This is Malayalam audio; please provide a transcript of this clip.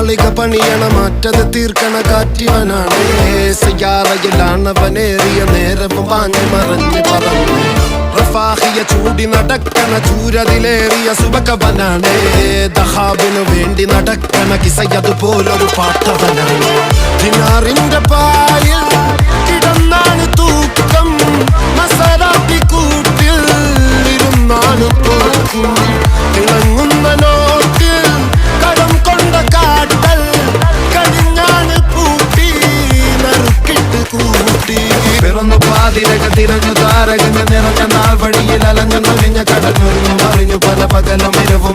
മാളിക പണിയണ മാറ്റത് തീർക്കണ കാറ്റിവനാണ് സയ്യാറയിലാണവനേറിയ നേരവും പാഞ്ഞു മറഞ്ഞു പറന്ന് റഫാഹിയ ചൂടി നടക്കണ ചൂരതിലേറിയ സുബകവനാണ് ദഹാബിനു വേണ്ടി നടക്കണ കിസയതുപോലൊരു പാട്ടവനാണ് ദിനാറിന്റെ പായിൽ കിടന്നാണ് തൂക്കം മസറാത്തി കൂട്ടിൽ ഇരുന്നാണ് തോക്കും തിളങ്ങുന്ന നോട്ടിൽ കടം കൊണ്ട കാട്ടൽ കഴിഞ്ഞാണ് പൂട്ടി നറുക്കിട്ട് കൂട്ടി പിറന്നു പാതിരക തിരഞ്ഞു താരകങ്ങൾ നിറഞ്ഞ നാൾ വഴിയിൽ അലഞ്ഞു നുരിഞ്ഞ കടഞ്ഞൊരിഞ്ഞു മറിഞ്ഞു പല പകലും ഇരവും